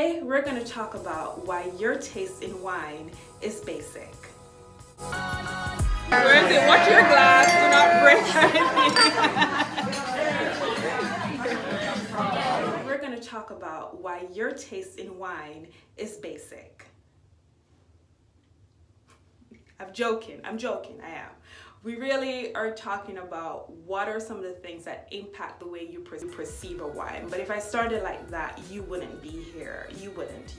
Today we're going to talk about why your taste in wine is basic. Where is it? Watch your glass, do not break anything. We're going to talk about why your taste in wine is basic. I'm joking, I am. We really are talking about what are some of the things that impact the way you perceive a wine. But if I started like that, you wouldn't be here. You wouldn't.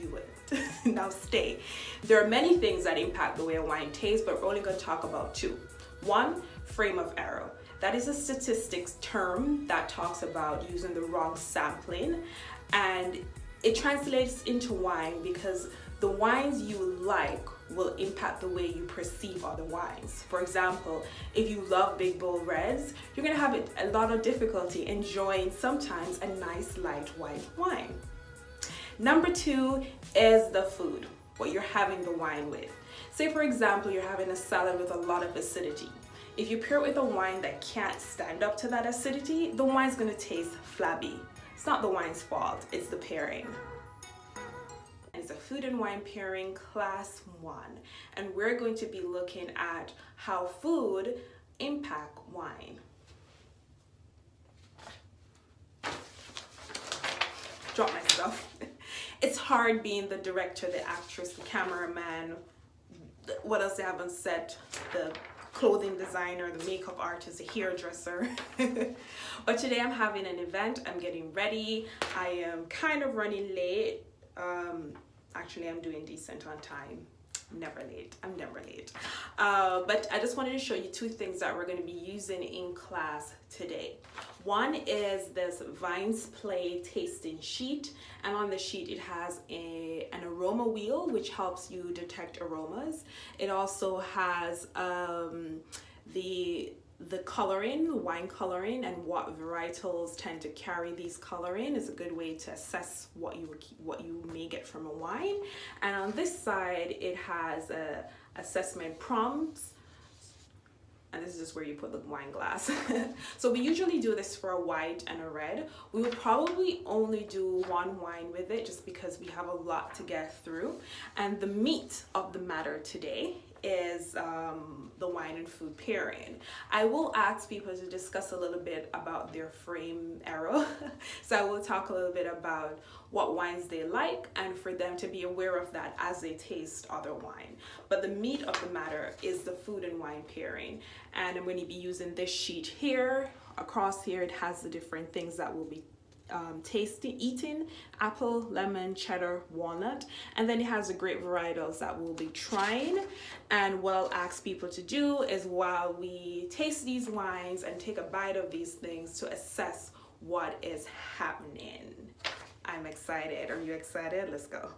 Now stay. There are many things that impact the way a wine tastes, but we're only going to talk about two. One, frame of error. That is a statistics term that talks about using the wrong sampling, and it translates into wine because the wines you like will impact the way you perceive other wines. For example, if you love big bold reds, you're gonna have a lot of difficulty enjoying sometimes a nice light white wine. Number two is the food, what you're having the wine with. Say for example, you're having a salad with a lot of acidity. If you pair it with a wine that can't stand up to that acidity, the wine's gonna taste flabby. It's not the wine's fault, it's the pairing. It's a food and wine pairing class 1, and we're going to be looking at how food impact wine. Drop my stuff. It's hard being the director, the actress, the cameraman, what else they have on set, the clothing designer, the makeup artist, the hairdresser. But today I'm having an event, I'm getting ready, I am kind of running late. Actually, I'm doing decent on time. I'm never late. But I just wanted to show you two things that we're going to be using in class today. One is this Vines Play tasting sheet, and on the sheet it has an aroma wheel which helps you detect aromas. It also has the coloring, the wine coloring, and what varietals tend to carry these coloring is a good way to assess what you may get from a wine. And on this side it has assessment prompts, and this is just where you put the wine glass. So we usually do this for a white and a red. We would probably only do one wine with it just because we have a lot to get through. And the meat of the matter today is the wine and food pairing. I will ask people to discuss a little bit about their frame error. So I will talk a little bit about what wines they like and for them to be aware of that as they taste other wine. But the meat of the matter is the food and wine pairing. And I'm going to be using this sheet here. Across here it has the different things that will be eating: apple, lemon, cheddar, walnut, and then it has the grape varietals that we'll be trying. And what I'll ask people to do is, while we taste these wines and take a bite of these things, to assess what is happening. I'm excited. Are you excited? Let's go.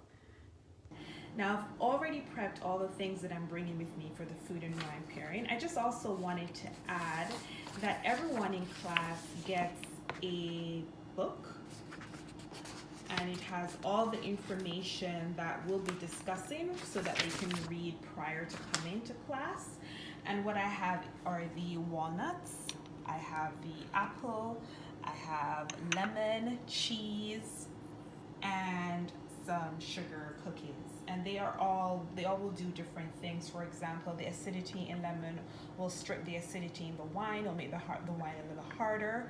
Now, I've already prepped all the things that I'm bringing with me for the food and wine pairing. I just also wanted to add that everyone in class gets a book, and it has all the information that we'll be discussing so that they can read prior to coming to class. And what I have are the walnuts, I have the apple, I have lemon, cheese, and some sugar cookies. And they all will do different things. For example, the acidity in lemon will strip the acidity in the wine, it'll make the wine a little harder.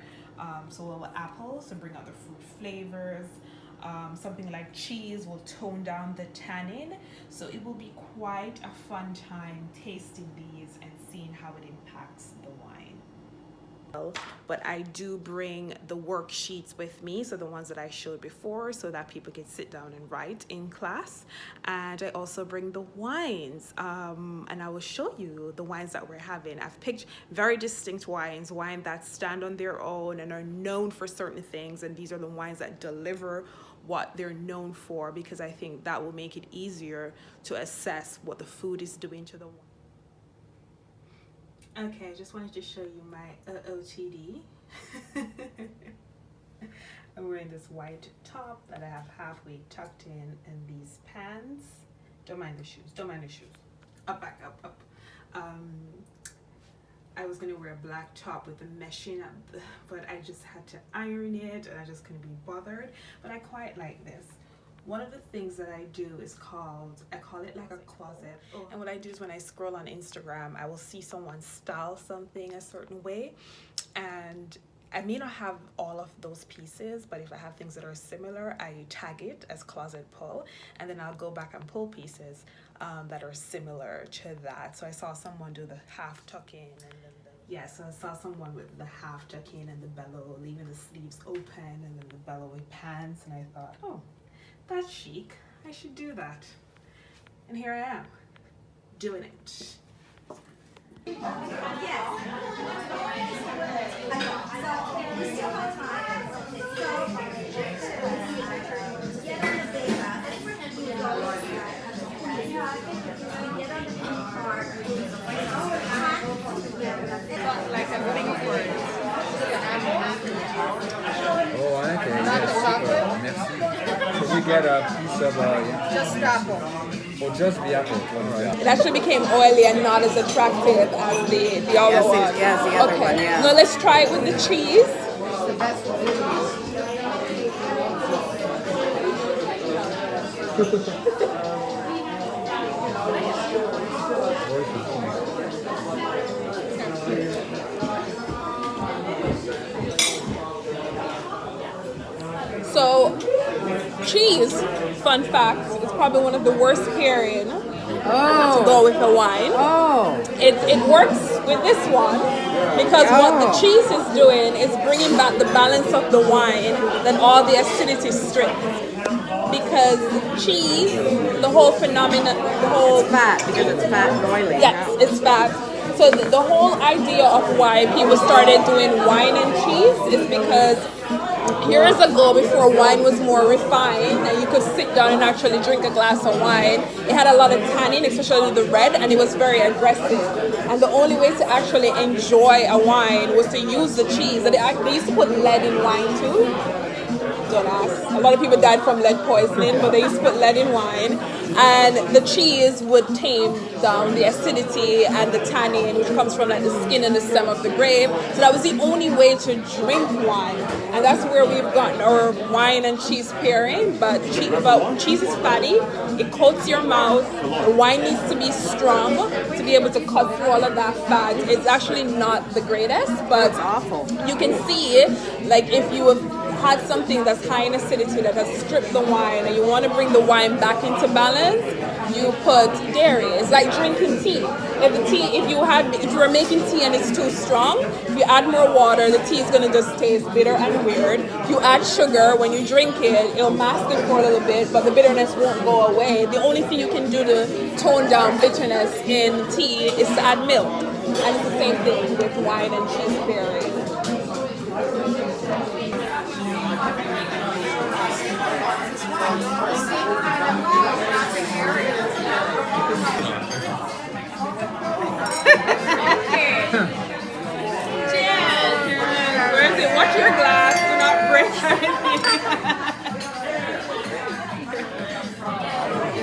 So will apples to bring out the fruit flavors. Something like cheese will tone down the tannin. So it will be quite a fun time tasting these and seeing how it impacts the wine. But I do bring the worksheets with me, so the ones that I showed before, so that people can sit down and write in class. And I also bring the wines, and I will show you the wines that we're having. I've picked very distinct wines that stand on their own and are known for certain things, and these are the wines that deliver what they're known for, because I think that will make it easier to assess what the food is doing to the wine. Okay, I just wanted to show you my OOTD. I'm wearing this white top that I have halfway tucked in these pants. Don't mind the shoes. Up, back, up. I was gonna wear a black top with the meshing up, but I just had to iron it and I just couldn't be bothered. But I quite like this. One of the things that I do is I call it like a closet. And what I do is when I scroll on Instagram, I will see someone style something a certain way. And I may not have all of those pieces, but if I have things that are similar, I tag it as closet pull, and then I'll go back and pull pieces that are similar to that. So I saw someone do the half tuck in, and then so I saw someone with the half tuck in and the bellow, leaving the sleeves open, and then the bellowy pants, and I thought, oh, that's chic. I should do that. And here I am, doing it. Like a thing for it. Oh, okay. Yes, super. Merci. So we get a piece of Just apple. or just the apple. All right. It actually became oily and not as attractive as the other one. Yes, the other one, yeah. Now let's try it with the cheese. The best one. So, cheese, fun fact, is probably one of the worst pairing to go with a wine. Oh. It works with this one because what the cheese is doing is bringing back the balance of the wine that all the acidity strips. Because cheese, the whole phenomenon, the whole Fat, because it's fat and oily. yes, it's fat. So the whole idea of why people started doing wine and cheese is because years ago, before wine was more refined and you could sit down and actually drink a glass of wine, it had a lot of tannin, especially the red, and it was very aggressive. And the only way to actually enjoy a wine was to use the cheese. And they used to put lead in wine too. Don't ask. A lot of people died from lead poisoning, but they used to put lead in wine. And the cheese would tame down the acidity and the tannin, which comes from like the skin and the stem of the grape. So that was the only way to drink wine. And that's where we've gotten our wine and cheese pairing. But cheese is fatty. It coats your mouth. The wine needs to be strong to be able to cut through all of that fat. It's actually not the greatest, but It's awful. you can see, like if you have had something that's high in acidity that has stripped the wine and you want to bring the wine back into balance, you put dairy. It's like drinking tea. If you are making tea and it's too strong, if you add more water, the tea is gonna just taste bitter and weird. If you add sugar, when you drink it, it'll mask it for a little bit, but the bitterness won't go away. The only thing you can do to tone down bitterness in tea is to add milk. And it's the same thing with wine and cheese pairing. Cheers! Where is it? Watch your glass. Do not break anything.